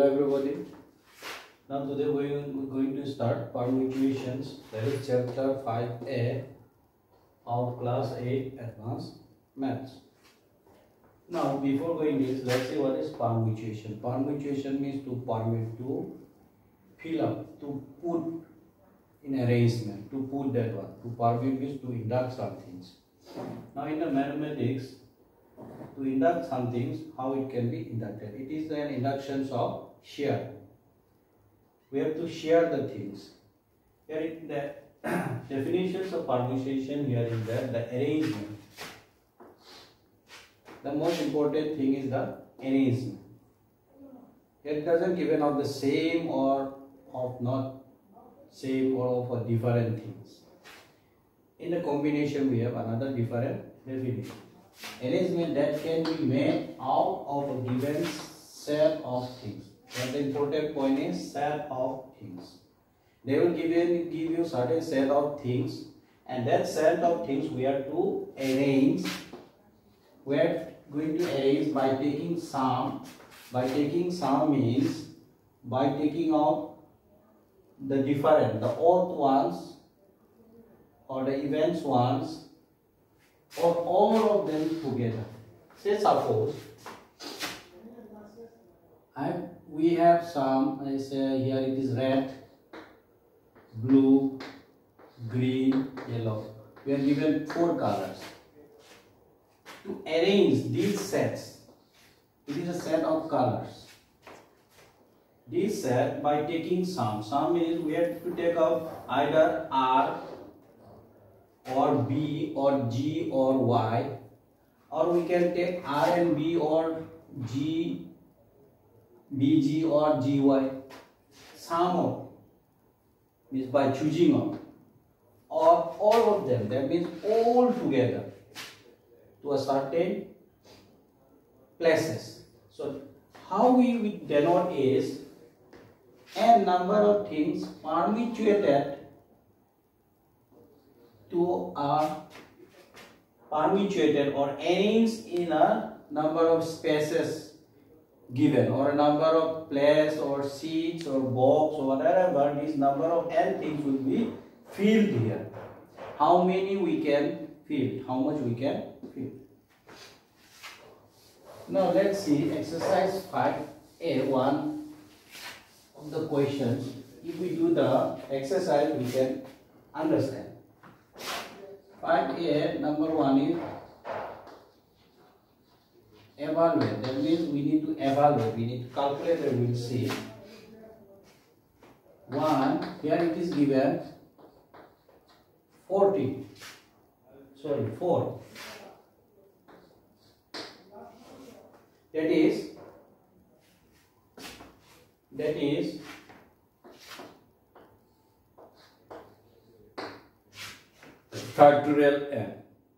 Hello everybody. Now today we are going to start permutations. That is chapter 5A of class 8 advanced maths. Now before going this, let's see what is permutation. Permutation means to permute, to fill up, to put in arrangement, to put that one. To permute means to induct some things. Now in the mathematics, to induct some things, how it can be inducted? It is an induction of share. We have to share the things. Here in the definitions of permutation, here is the arrangement. The most important thing is the arrangement. It doesn't given of the same or of not same or of different things. In the combination, we have another different definition. Arrangement that can be made out of a given set of things. And the important point is set of things. They will give you certain set of things, and that set of things we have to arrange. We are going to arrange by taking sum. By taking sum means by taking out the different, the odd ones or the evens ones, or all of them together. Say suppose we have some, I say here it is red, blue, green, yellow. We are given 4 colors. To arrange these sets, it is a set of colors. This set by taking sum. Sum means we have to take out either R or B or G or Y, or we can take R and B or G, BG or GY. Sum of means by choosing of, or all of them, that means all together to a certain places. So how we denote is n number of things permutated to a permutated or arranged in a number of spaces given, or a number of places or seats or box or whatever. This number of n things will be filled here. How many we can fill? How much we can fill? Now let's see exercise 5A, one of the questions. If we do the exercise, we can understand. 5A, number 1 is evaluate. That means we need to evaluate, we need to calculate, and we will see. 1, here it is given 4. That is factorial n.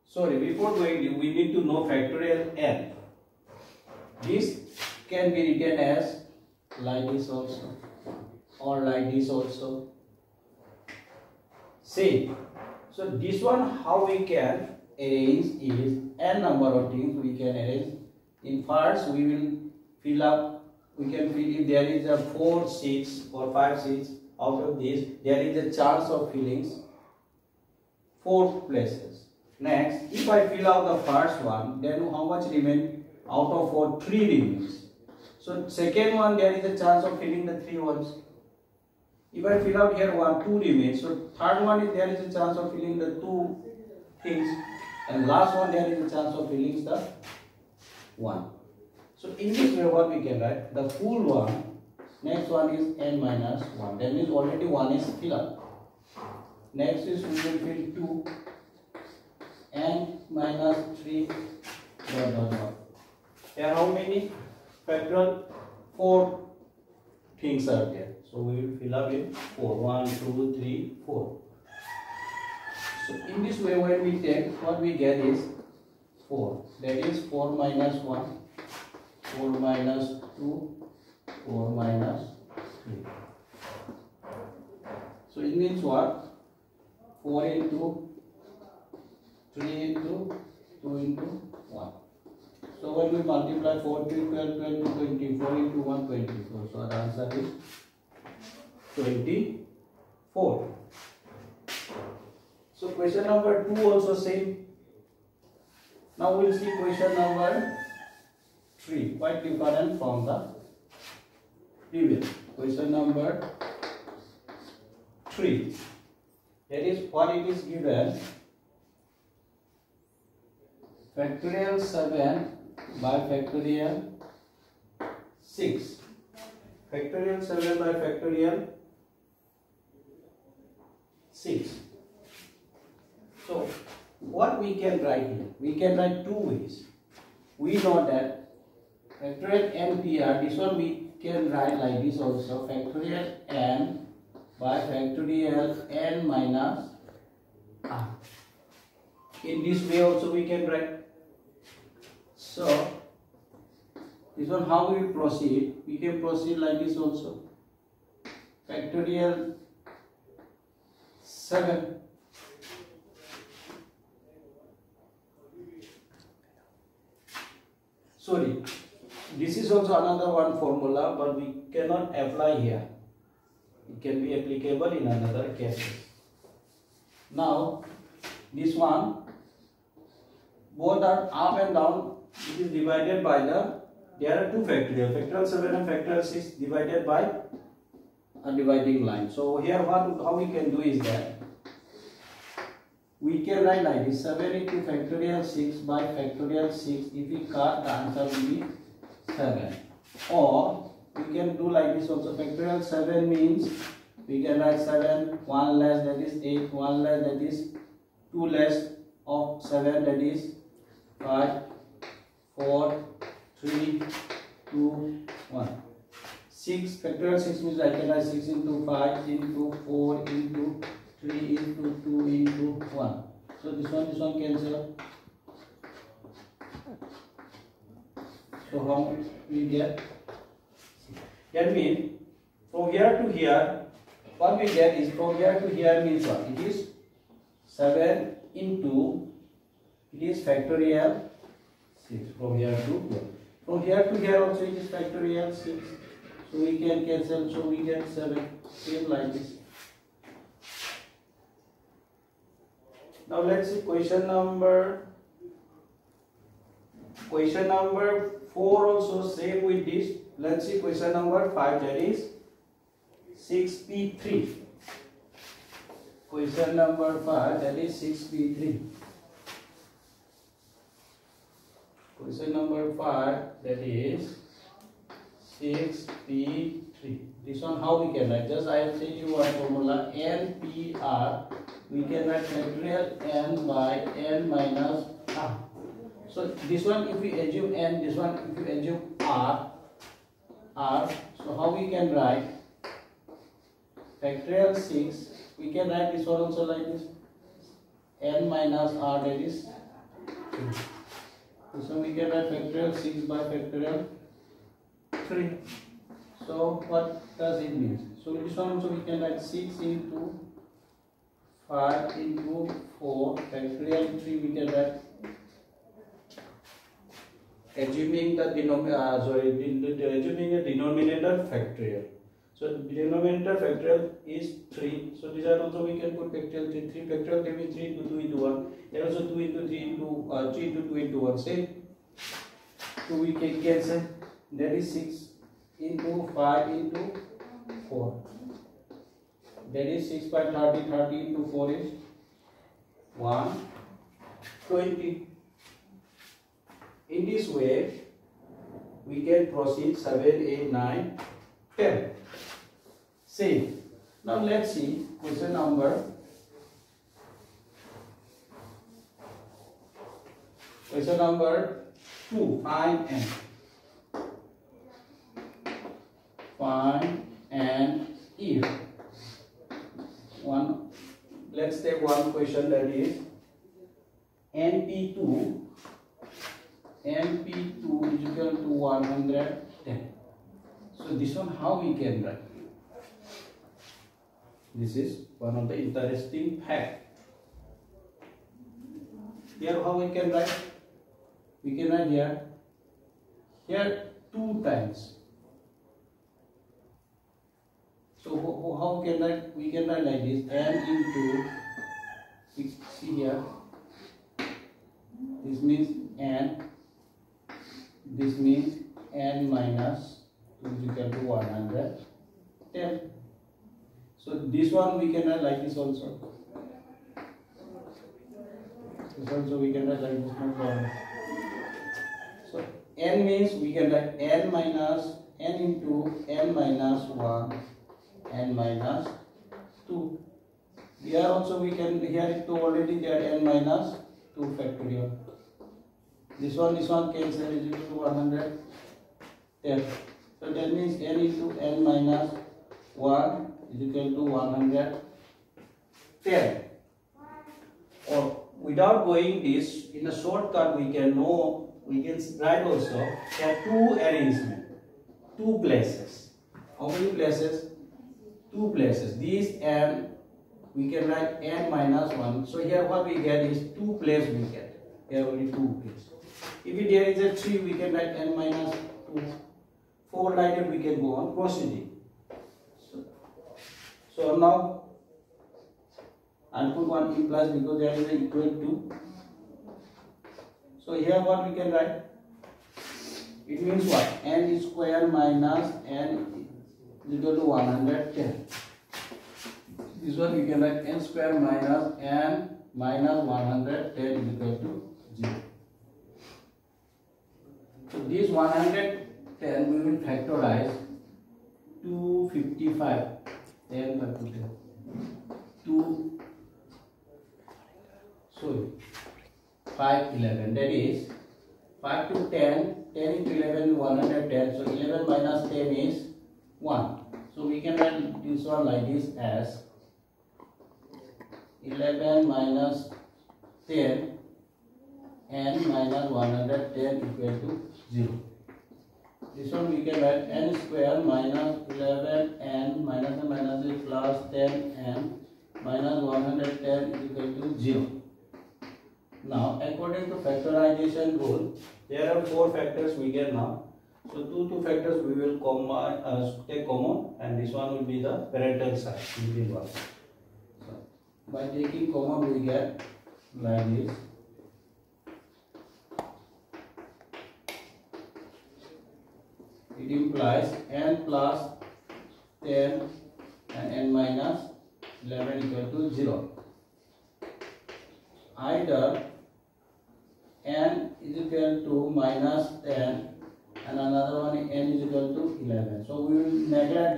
Sorry, before going, we need to know factorial n. This can be written as like this also, or like this also. See, so this one how we can arrange is n number of things we can arrange. In first we will fill up, we can fill if there is a 4 seats or 5 seats. Out of this there is a chance of filling 4 places. Next, if I fill out the first one, then how much remain? Out of 4, 3 remains. So second one there is a chance of filling the 3 ones. If I fill out here 1, 2 remains. So third one is there is a chance of filling the 2 things, and last one there is a chance of filling the 1. So in this way what we can write, the full one, next one is n minus 1. That means already 1 is filled up. Next is we will fill 2, n minus 3, dot. Here how many? Factorial 4 things are there. So we will fill up in 4. 1, 2, 3, 4. So in this way when we take, what we get is 4. That is 4 minus 1, 4 minus 2, 4 minus 3. So it means what? 4 into 3 into 2 into 1. So when we multiply 4 to 12, 12 to 24 into 1, 24. So the answer is 24. So question number 2 also same. Now we will see question number 3, quite different from the previous. Question number 3. That is what it is given. Factorial 7 by factorial 6. Factorial 7 by factorial 6. So what we can write here? We can write 2 ways. We know that factorial NPR, this one we can write like this also, factorial n by factorial n minus r. In this way also we can write. So this one how we proceed? We can proceed like this also. Factorial 7 sorry, this is also another one formula, but we cannot apply here. It can be applicable in another cases. Now this one, both are up and down. It is divided by there are 2 factorial, factorial 7 and factorial 6 divided by a dividing line. So here how we can do is that we can write like this, 7 into factorial 6 by factorial 6. If we cut, the answer will be 7. Or we can do like this also, factorial 7 means we can write 7, 1 less, that is 8, 1 less, that is 2 less of 7, that is 5, 4, 3, 2, 1. 6, factorial 6 means I can write 6 into 5 into 4 into 3 into 2 into 1. So this one cancel. So how we get? That means from here to here, what we get is from here to here means what? It is 7 into, it is factorial 6 from here to here. From here to here also it is factorial 6. So we can cancel, so we get 7. Same like this. Now let's see question number 4 also same with this. Let's see question number 5, that is 6p3. Question number 5, that is 6p3. Question number 5, that is 6p3. This one how we can write? Just I have said you one formula, NPR. We can write factorial n by n minus r. So this one if we assume n, this one if we assume r. So how we can write? Factorial 6. We can write this one also like this. N minus r, that is 3. So we can write factorial 6 by factorial 3. So what does it mean? So this one also we can write 6 into 5 into 4 factorial 3. We can write, assuming the denominator factorial. So the denominator factorial is 3. So these are also we can put factorial 3. 3 factorial 3 means 3 into 2 into 1. Here also 2 into 3 into 3 into 2 into 1. Same. So we can cancel. That is 6 into 5 into 4. That is 6 by 30. 30 into 4 is 120. In this way, we can proceed 7, 8, 9, 10. Same. Now let's see question number 2. Find n. Find n if one. Let's take one question, that is NP2 is equal to 110. So this one how we can write? This is one of the interesting fact. Here how we can write? We can write here here 2 times. So how can we can write like this, n into, see here, this means n, this means n minus 2 is equal to 110. So this one we can write like this also. This also we can write like this, no problem. So n means we can write n minus n into n minus 1, n minus 2. Here also we can, here it already there n minus 2 factorial. This one cancel, is equal to 110. So that means n into n minus 1 is equal to 110. Or without going this, in a shortcut we can know, we can write also there are 2 arrangements, 2 places. How many places? 2 places. This n we can write n minus 1. So here what we get is 2 places we get. Here only 2 places. If there is a 3, we can write n minus 2. 4 like that we can go on proceeding. So now I'll put one in plus because there is an equal to. So here what we can write? It means what? N square minus n is equal to 110. This one we can write n square minus n minus 110 is equal to 0. So this 110 we will factorize 255. 10 factorial. 511. That is 5 to 10. 10 into 11 is 110. So 11 minus 10 is 1. So we can write this one like this as 11 minus 10 n minus 110 equal to 0. This one we can write n square minus 11 n minus n minus is plus 10 n minus 110 is equal to 0. Now according to factorization rule, there are 4 factors we get now. So 2 factors we will combine, take common, and this one will be the parental side. So by taking common we get like this. It implies n plus 10 and n minus 11 equal to 0. Either n is equal to minus 10 and another one n is equal to 11. So we will neglect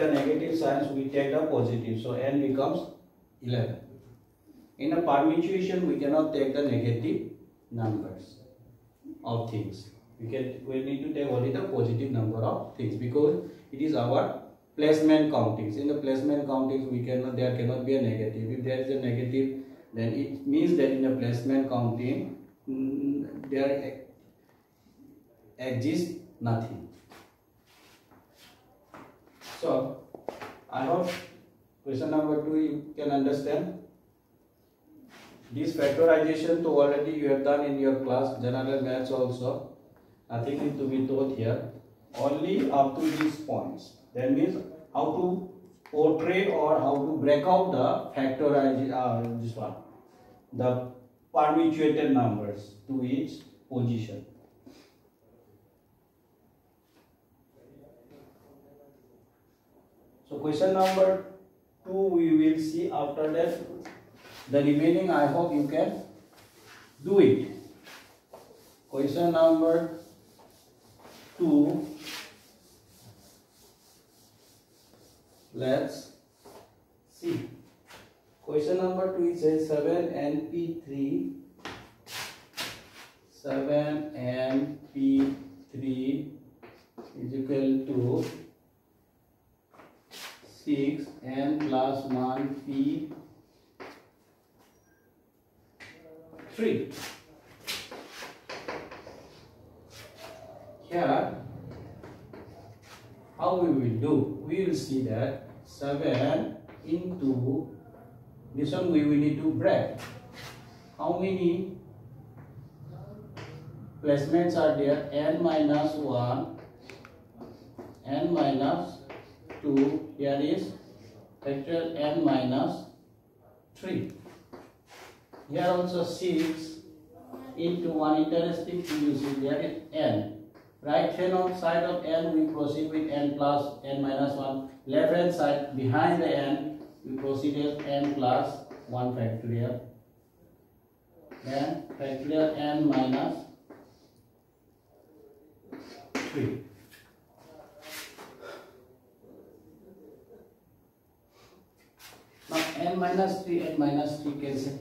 the negative signs, we take the positive. So n becomes 11. In a permutation we cannot take the negative numbers of things. We need to take only the positive number of things because it is our placement countings. In the placement countings there cannot be a negative. If there is a negative, then it means that in the placement counting there exists nothing. So I hope question number 2 you can understand. This factorization to already you have done in your class general maths also. Nothing is to be taught here. Only up to these points. That means how to portray or how to break out the factorization, this one, the permutated numbers to each position. So question number 2 we will see after that. The remaining I hope you can do it. Question number 2. Let's see. Question number 2 is 7np3 is equal to 6n plus 1p3. Here, how we will do? We will see that 7 into this one we will need to break. How many placements are there, n minus 1, n minus 2, here is factorial n minus 3. Here also 6 into one interesting thing you see there is n. Right hand side of n we proceed with n plus n minus 1. Left hand side behind the n we proceed as n plus 1 factorial. Then factorial n minus 3. Now n minus 3 cancel.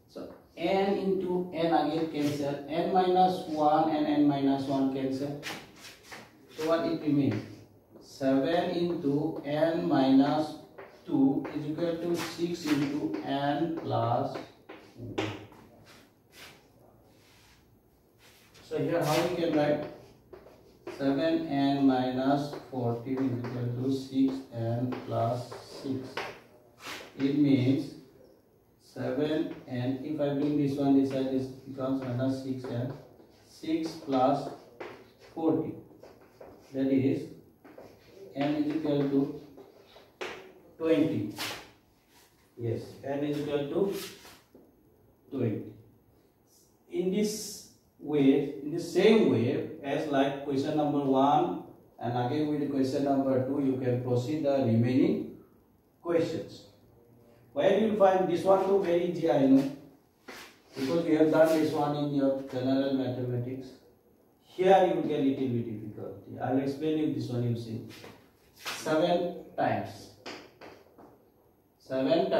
So n into n again cancel. N minus 1 and n minus 1 cancel. So what it remains? 7 into n minus 2 is equal to 6 into n plus 1. So here how we can write? 7n minus 14 is equal to 6n plus 6. It means 7 and if I bring this one this side, this becomes minus 6n. 6 plus 40. That is n is equal to 20. Yes, n is equal to 20. In this way, in the same way as like question number 1 and again with question number 2, you can proceed the remaining questions. Where you will find this one too very easy, I know, because we have done this one in your general mathematics. Here you will get little bit difficulty. I will explain you this one. You see, 7 times. 7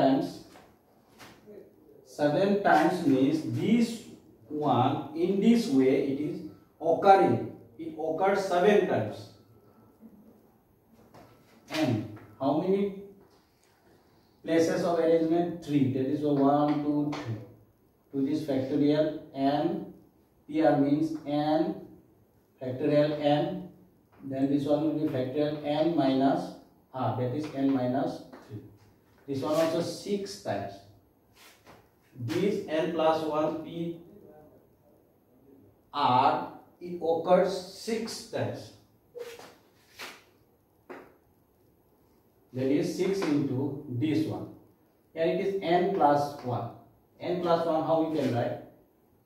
times means this one in this way it is occurring. It occurs 7 times. And how many places of arrangement? 3. That is 1, 2, 3. To this factorial n, here means n factorial n. Then this one will be factorial n minus r. That is n minus 3. This one also 6 times. This n plus 1 p r, it occurs 6 times. That is 6 into this one. Here it is n plus 1. N plus 1, how we can write?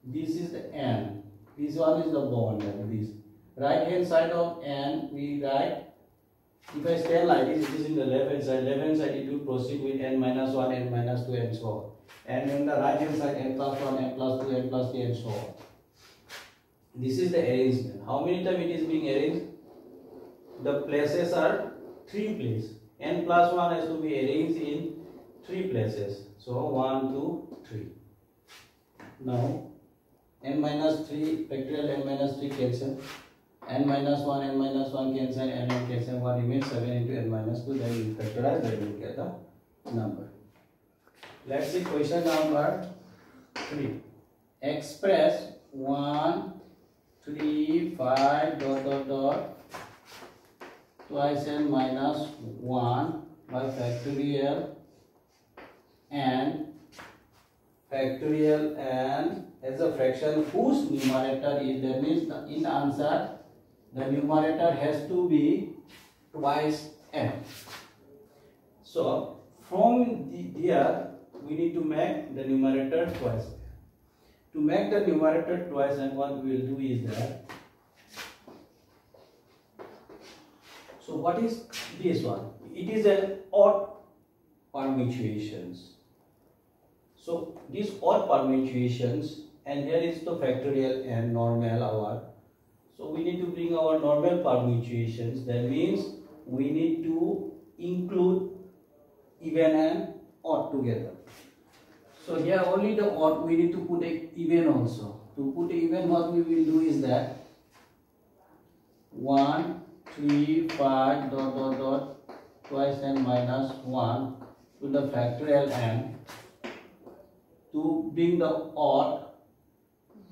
This is the n. This one is the bond. This right hand side of n we write. If I stand like this, it is in the left hand side. Left hand side it will proceed with n minus 1, n minus 2 and so on. And in the right hand side n plus 1, n plus 2, n plus 3 and so on. This is the arrangement. How many times it is being arranged? The places are 3 places. N plus 1 has to be arranged in 3 places. So 1, 2, 3. Now n minus 3 factorial n minus 3 cancel. N minus 1, n minus 1 cancel, n cancel. What remains? 7 into n minus 2. Then you factorize, then you get the number. Let's see question number 3. Express 1, 3, 5, twice n minus 1 by factorial and as a fraction whose numerator is, that means in answer the numerator has to be twice n. So from here we need to make the numerator twice. To make the numerator twice n, what we will do is that, so what is this one? It is an odd permutations. So these odd permutations, and here is the factorial and normal our. So we need to bring our normal permutations. That means we need to include even and odd together. So here only the odd, we need to put a even also. To put a even, what we will do is that 1, 3, 5, twice n minus 1 to the factorial n. To bring the odd,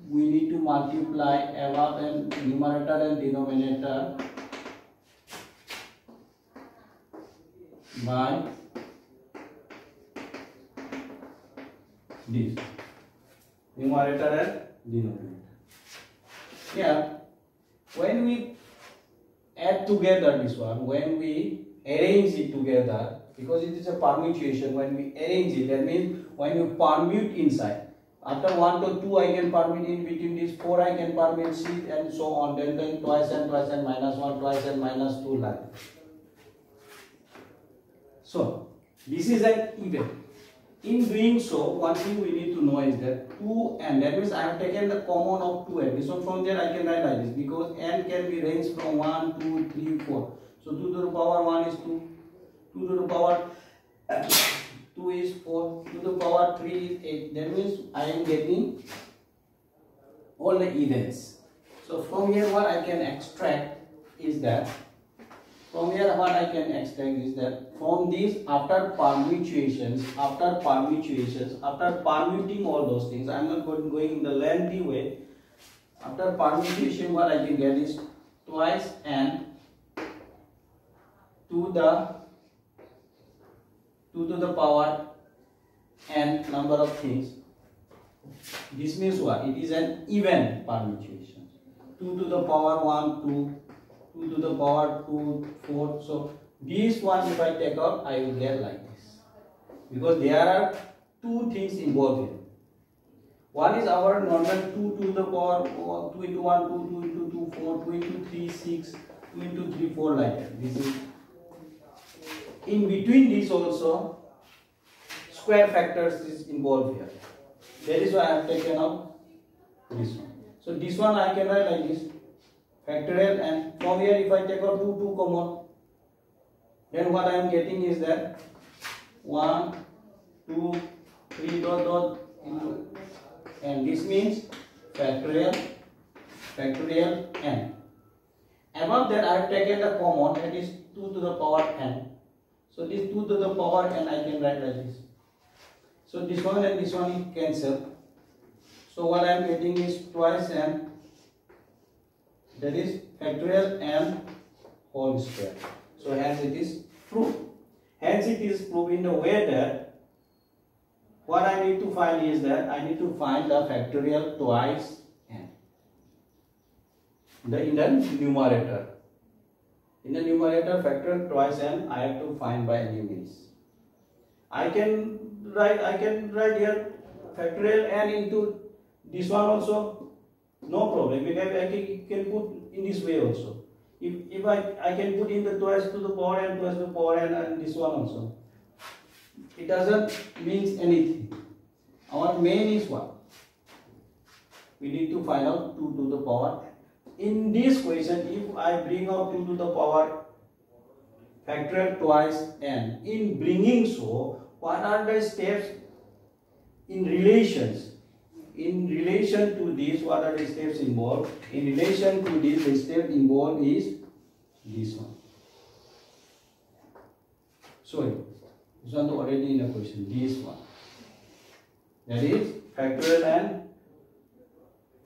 we need to multiply above and numerator and denominator by this. numerator and denominator. Here, when we add together this one, when we arrange it together, because it is a permutation, when we arrange it, that means when you permute inside. After 1 to 2 I can permute in between these, 4 I can permute 6 and so on, then twice and minus 1, twice and minus 2 like. So, this is an even. In doing so, one thing we need to know is that 2n, that means I have taken the common of 2n. So from there I can write like this, because n can be ranged from 1, 2, 3, 4. So 2 to the power 1 is 2, 2 to the power 2 is 4, 2 to the power 3 is 8. That means I am getting all the evens. So from here what I can extract is that, from this, after permutations, after permuting all those things, I am not going in the lengthy way. After permutation, what I can get is twice n to the power n number of things. This means what? It is an even permutation. 2 to the power 1, 2. 2 to the power 2, 4. So this one, if I take out, I will get like this, because there are two things involved here. One is our normal 2 to the power 2 into 1, 2 into 2, 4, 2 into 3, 6, 2 into 3, 4 like that. This is in between this also square factors is involved here. That is why I have taken out this one. So this one I can write like this. Factorial, and from here if I take out 2 common, then what I am getting is that 1, 2, 3 dot dot into, and this means factorial n. Above that I have taken the common, that is 2 to the power n. So this 2 to the power n I can write like this. So this one and this one is cancel. So what I am getting is twice n. That is factorial n whole square. So hence it is proved. Hence it is proved in the way that what I need to find is that I need to find the factorial twice n in the numerator. In the numerator, factorial twice n I have to find by any means. I can write here factorial n into this one also. No problem, because I can put in this way also. If I can put in the twice to the power n, twice to the power n, and this one also. It doesn't mean anything. Our main is what? We need to find out 2 to the power. In this question, if I bring out 2 to the power factorial twice n, in bringing so, what are the steps in relations? In relation to this, what are the steps involved? In relation to this, the step involved is this one. Sorry, this one already in a question. This one. That is factorial n,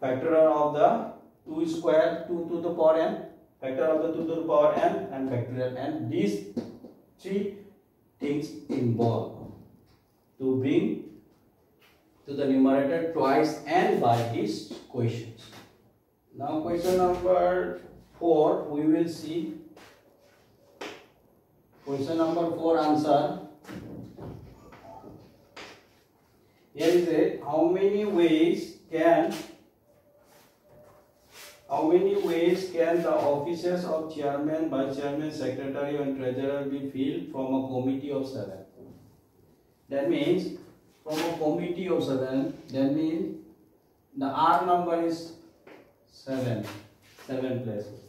factorial of the 2 square, 2 to the power n, factorial of the 2 to the power n, and factorial n. These three things involved to bring to the numerator twice n by these questions. Now question number 4 we will see. Question number 4 answer. Here is it. How many ways can the offices of chairman, vice chairman, secretary and treasurer be filled from a committee of 7? That means from a committee of 7, that means the R number is 7 places.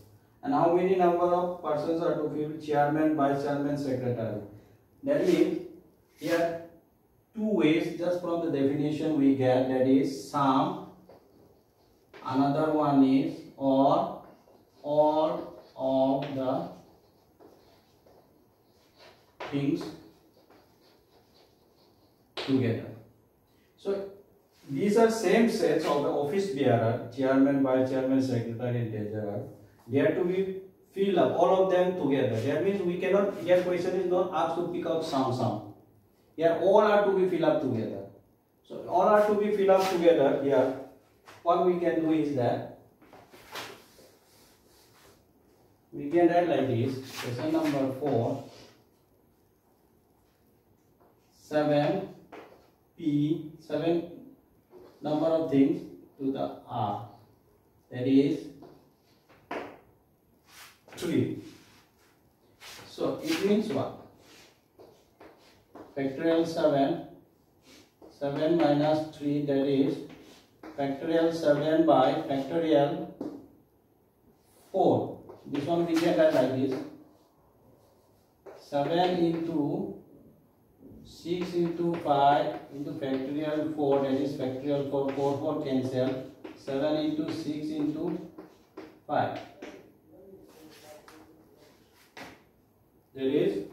And how many number of persons are to fill? Chairman, vice chairman, secretary. That means here 2 ways, just from the definition we get, that is some, another one is or all of the things together. So these are same sets of the office bearer, chairman, vice chairman, secretary and treasurer. They have to be filled up, all of them together. That means we cannot, here question is not asked to pick out some. Here all are to be filled up together. So all are to be filled up together here. What we can do is that we can write like this. Question number 4. 7 number of things to the R, that is 3. So it means what? Factorial 7 minus 3, that is factorial 7 by factorial 4. This one we can write like this. 7 into 6 into 5 into factorial 4, that is factorial 4 cancel. 7 into 6 into 5. That is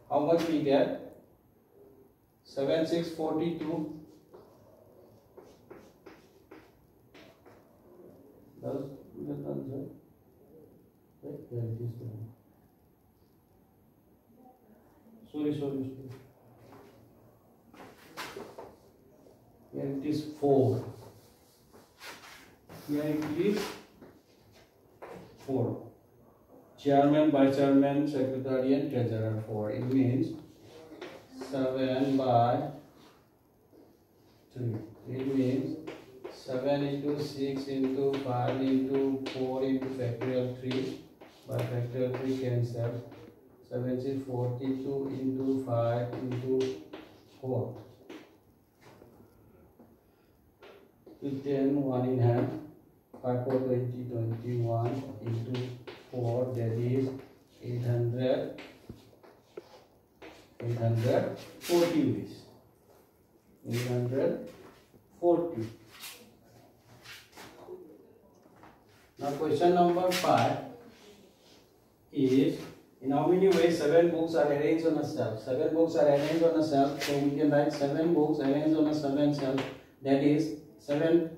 how much we get? 7 6 42. Does that answer? Right, there it is. Sorry. Here it is 4. Here it is 4. Chairman, vice chairman, secretary, and treasurer 4. It means 7 by 3. It means 7 into 6 into 5 into 4 into factorial 3 by factorial 3 cancel. 7 is 42 into 5 into 4. 10, 1 in hand. 5 4 20, 21 into 4, that is 840 ways. 840. Now question number 5 is, in how many ways 7 books are arranged on a shelf? 7 books are arranged on a shelf, so we can write 7 books arranged on a 7 shelf, that is 7p7.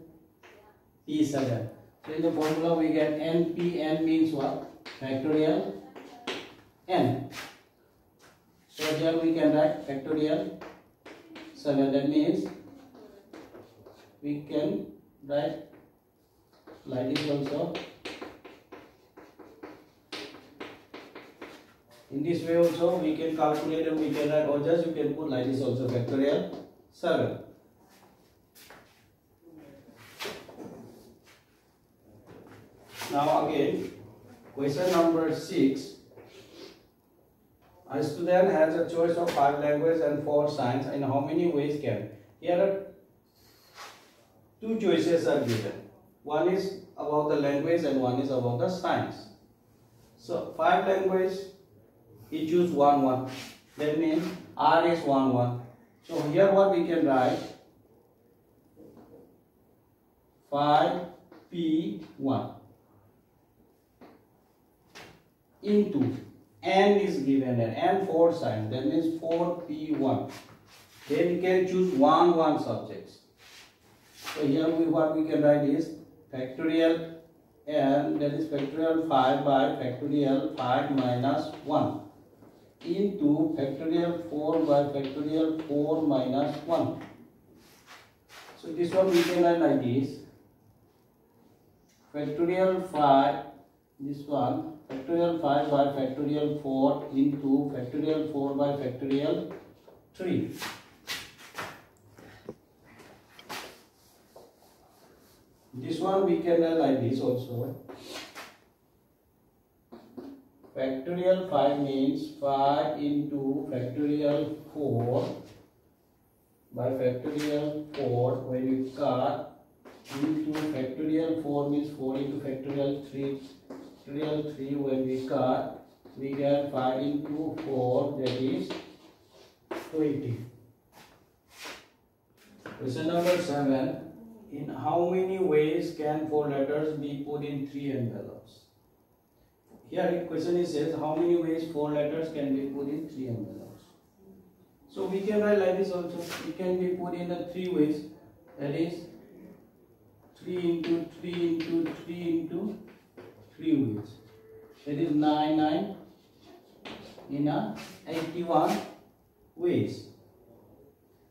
So in the formula we get np. N means what? Factorial n. So here we can write factorial 7. That means we can write like this also. In this way also we can calculate and we can write, or just you can put like this also, factorial 7. Now again, question number 6. A student has a choice of 5 languages and 4 science. In how many ways can? Here are 2 choices are given. One is about the language and one is about the science. So 5 languages, he choose 1 1. That means R is 1 1. So here what we can write? 5p1 into n is given there, n 4 science, that means 4p1. Then we can choose 1 1 subjects. So here what we can write is factorial n, that is factorial 5 by factorial 5 minus 1 into factorial 4 by factorial 4 minus 1. So this one we can write like this. Factorial 5, this one, factorial 5 by factorial 4 into factorial 4 by factorial 3. This one we can write like this also. Factorial 5 means 5 into factorial 4 by factorial 4 when we cut into factorial 4 means 4 into factorial 3. Factorial 3 when we cut, we get 5 into 4, that is 20. Question number 7. In how many ways can 4 letters be put in 3 envelopes? Here the question is says how many ways 4 letters can be put in 3 envelopes. So we can write like this also. It can be put in the 3 ways, that is 3 into 3 into 3 into 3 ways. That is 9 9 in a 81 ways.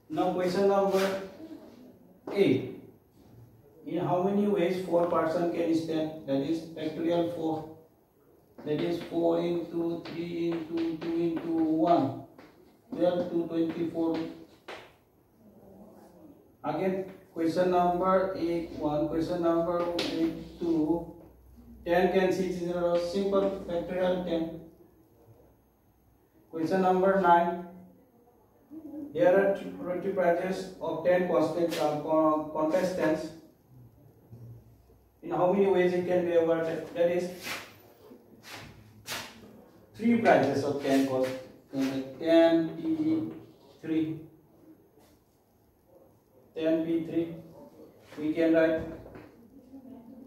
Now question number 8. In how many ways 4 person can stand? That is factorial 4. That is 4 into 3 into 2 into 1. 12 to 24. Again, question number 8 1. Question number 8 2. 10 can see each other. Simple factorial 10. Question number 9. Here are three prizes of 10 contestants. In how many ways it can be awarded? That is 3 prizes of 10 cost. 10p3. 10p3. We can write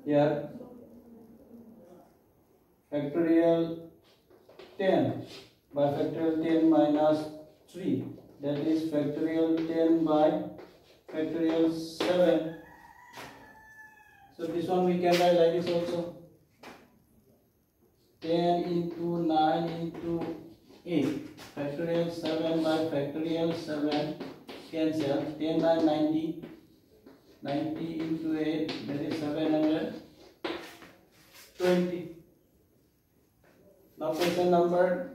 here factorial 10 by factorial 10 minus 3. That is factorial 10 by factorial 7. So this one we can write like this also. 10 into 9 into 8. Factorial 7 by factorial 7 cancel. 10 by 90. 90 into 8, that is 720. Now question number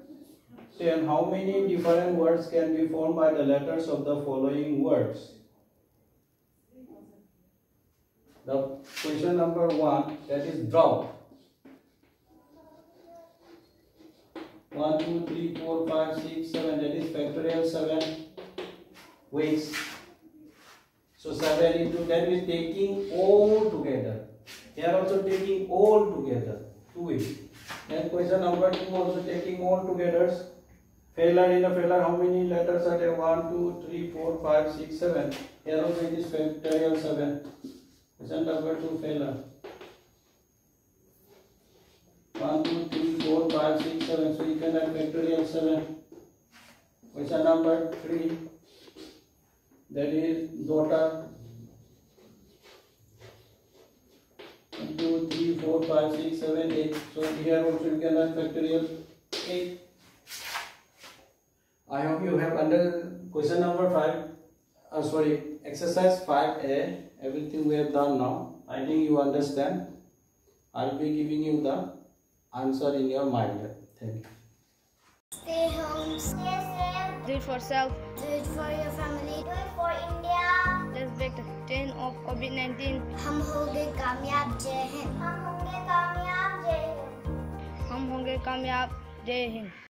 10. How many different words can be formed by the letters of the following words? The question number 1, that is drop. 1, 2, 3, 4, 5, 6, 7, that is factorial 7 ways. So 7 into that is taking all together. Here also taking all together. 2 ways. And question number 2 also taking all together. Failure, in a failure, how many letters are there? 1, 2, 3, 4, 5, 6, 7. Here also it is factorial 7. Question number 2 failure. 1, 2, 3, 4, 5, 6, 7. So you can write factorial 7. Question number 3. That is daughter. 1, 2, 3, 4, 5, 6, 7, 8. So here also you can write factorial 8. I hope you have under question number 5. Exercise 5A. Everything we have done now. I think you understand. I'll be giving you the answer in your mind. Thank you. Stay home, stay safe. Do it for self. Do it for your family. Do it for India. Let's break the chain of COVID-19. हम होंगे कामयाब, जय हिंद. हम होंगे कामयाब, जय हिंद. हम होंगे कामयाब, जय हिंद.